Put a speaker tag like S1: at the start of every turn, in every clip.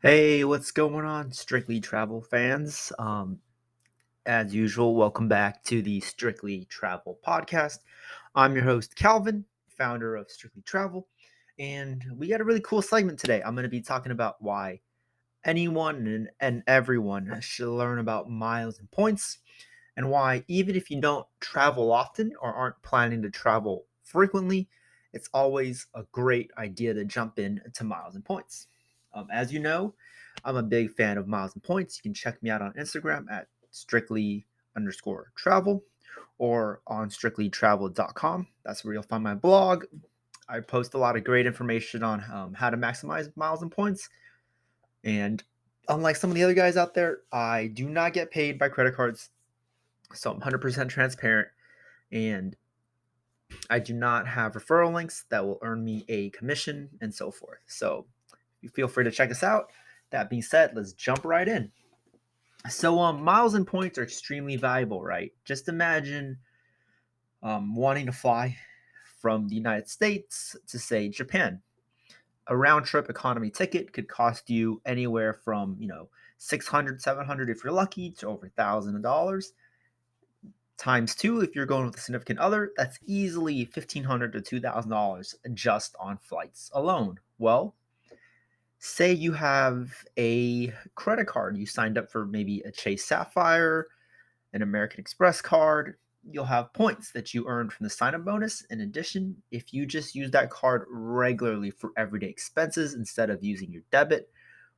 S1: Hey, what's going on, Strictly Travel fans? As usual, welcome back to the Strictly Travel podcast. I'm your host, Calvin, founder of Strictly Travel, and we got a really cool segment today. I'm going to be talking about why anyone and everyone should learn about miles and points, and why, even if you don't travel often or aren't planning to travel frequently, it's always a great idea to jump in to miles and points. As you know, I'm a big fan of miles and points. You can check me out on Instagram at strictly_travel or on strictlytravel.com. That's where you'll find my blog. I post a lot of great information on how to maximize miles and points. And unlike some of the other guys out there, I do not get paid by credit cards. So I'm 100% transparent, and I do not have referral links that will earn me a commission and so forth. So you feel free to check us out. That being said, let's jump right in. So miles and points are extremely valuable, right? Just imagine wanting to fly from the United States to, say, Japan. A round trip economy ticket could cost you anywhere from 600, 700 if you're lucky, to over $1,000. Times two, if you're going with a significant other, that's easily $1,500 to $2,000 just on flights alone. Well, say you have a credit card, you signed up for maybe a Chase Sapphire, an American Express card, you'll have points that you earned from the sign up bonus. In addition, if you just use that card regularly for everyday expenses instead of using your debit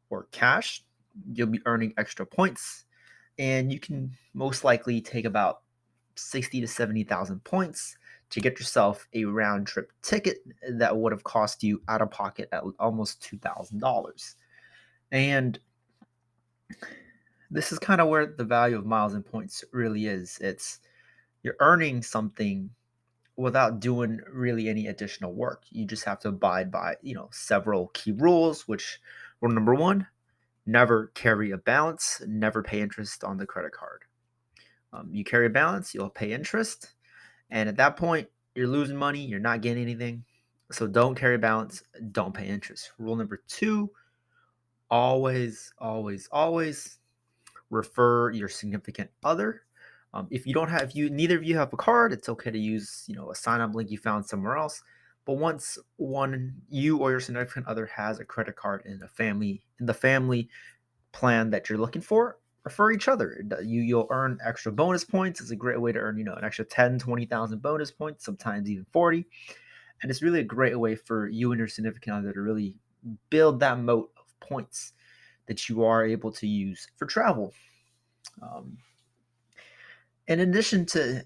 S1: or cash, you'll be earning extra points. And you can most likely take about 60 to 70,000 points to get yourself a round trip ticket that would have cost you out of pocket at almost $2,000. And this is kind of where the value of miles and points really is. It's you're earning something without doing really any additional work. You just have to abide by, several key rules, which rule number one, never carry a balance, never pay interest on the credit card. You carry a balance, you'll pay interest. And at that point, you're losing money, you're not getting anything. So don't carry a balance, don't pay interest. Rule number two, always, always, always refer your significant other. If you don't have, if you neither of you have a card, it's okay to use, a sign up link you found somewhere else. But once one you or your significant other has a credit card in the family plan that you're looking for, refer each other. You'll earn extra bonus points. It's a great way to earn, an extra 10, 20,000 bonus points, sometimes even 40. And it's really a great way for you and your significant other to really build that moat of points that you are able to use for travel. Um, in addition to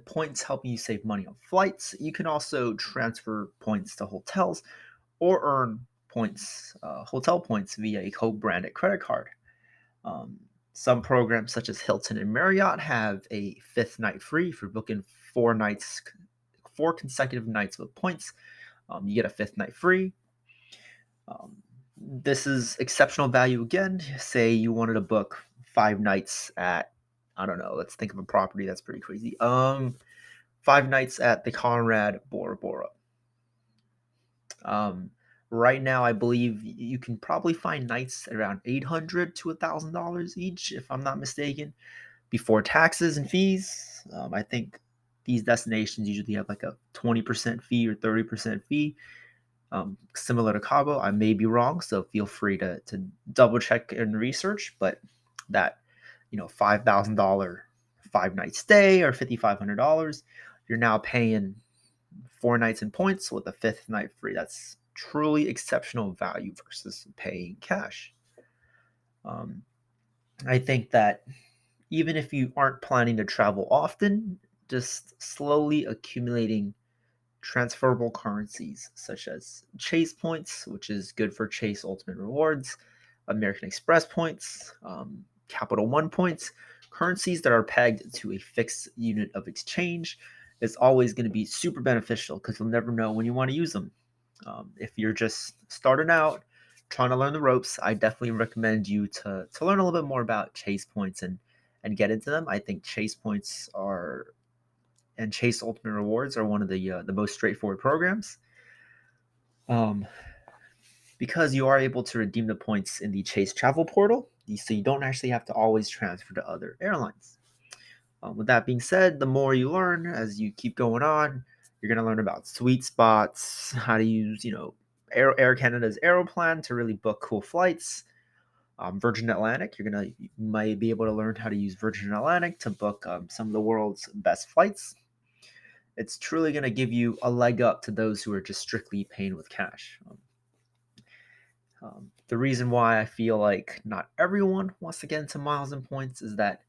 S1: points helping you save money on flights, you can also transfer points to hotels or earn points, hotel points via a co-branded credit card. Um, some programs, such as Hilton and Marriott, have a fifth night free for booking 4 nights, 4 consecutive nights with points. You get a fifth night free. This is exceptional value again. Say you wanted to book 5 nights at, I don't know, let's think of a property that's pretty crazy. 5 nights at the Conrad Bora Bora. Um, right now, I believe you can probably find nights at around $800 to $1,000 each, if I'm not mistaken, before taxes and fees. I think these destinations usually have like a 20% fee or 30% fee, similar to Cabo. I may be wrong, so feel free to double check and research. But that, $5,000 5 night stay or $5,500, you're now paying 4 nights in points with a fifth night free. That's truly exceptional value versus paying cash. Um, I think that even if you aren't planning to travel often, just slowly accumulating transferable currencies such as Chase points, which is good for Chase Ultimate Rewards, American Express points, Capital One points, currencies that are pegged to a fixed unit of exchange is always going to be super beneficial because you'll never know when you want to use them. If you're just starting out, trying to learn the ropes, I definitely recommend you to learn a little bit more about Chase points and get into them. I think Chase points are and Chase Ultimate Rewards are one of the most straightforward programs. Um, because you are able to redeem the points in the Chase travel portal, so you don't actually have to always transfer to other airlines. With that being said, the more you learn as you keep going on, you're going to learn about sweet spots, how to use, Air Canada's Aeroplan to really book cool flights. Virgin Atlantic, you might be able to learn how to use Virgin Atlantic to book some of the world's best flights. It's truly going to give you a leg up to those who are just strictly paying with cash. The reason why I feel like not everyone wants to get into miles and points is that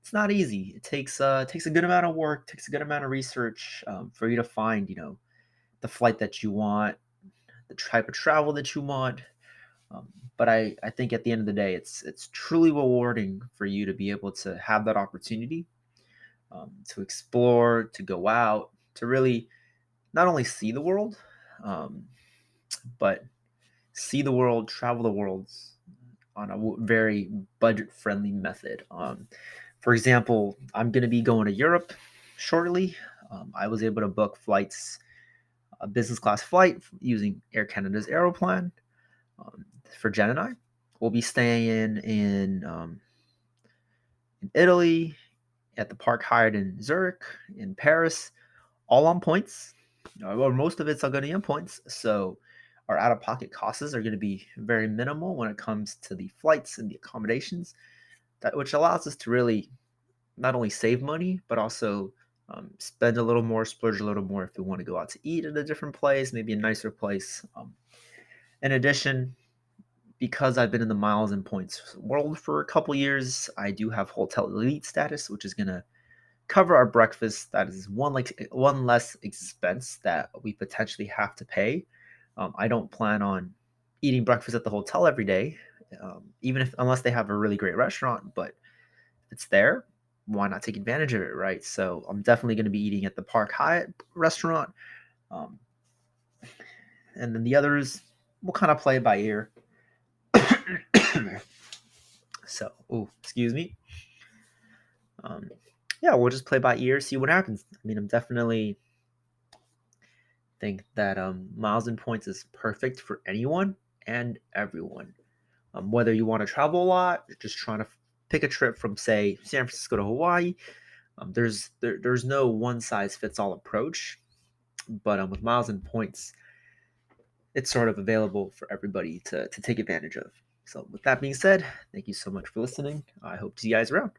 S1: it's not easy. It takes a good amount of work, takes a good amount of research for you to find, the flight that you want, the type of travel that you want. But I think at the end of the day, it's truly rewarding for you to be able to have that opportunity to explore, to go out, to really not only see the world, but see the world, travel the world on a very budget-friendly method. For example, I'm going to be going to Europe shortly. I was able to book flights, a business class flight using Air Canada's Aeroplan for Jen and I. We'll be staying in Italy, at the Park Hyatt in Zurich, in Paris, all on points. Or most of it's all going to be on points. So our out-of-pocket costs are going to be very minimal when it comes to the flights and the accommodations, which allows us to really not only save money, but also spend a little more, splurge a little more if we want to go out to eat at a different place, maybe a nicer place. In addition, because I've been in the miles and points world for a couple years, I do have hotel elite status, which is going to cover our breakfast. That is one less expense that we potentially have to pay. I don't plan on eating breakfast at the hotel every day, unless they have a really great restaurant. But if it's there, why not take advantage of it, right? So I'm definitely going to be eating at the Park Hyatt restaurant, and then the others we'll kind of play by ear. So, excuse me. Yeah, we'll just play by ear, see what happens. I mean, I'm definitely think that miles and points is perfect for anyone and everyone. Whether you want to travel a lot, you're just trying to pick a trip from, say, San Francisco to Hawaii. There's no one size fits all approach, but with miles and points, it's sort of available for everybody to take advantage of. So with that being said, thank you so much for listening. I hope to see you guys around.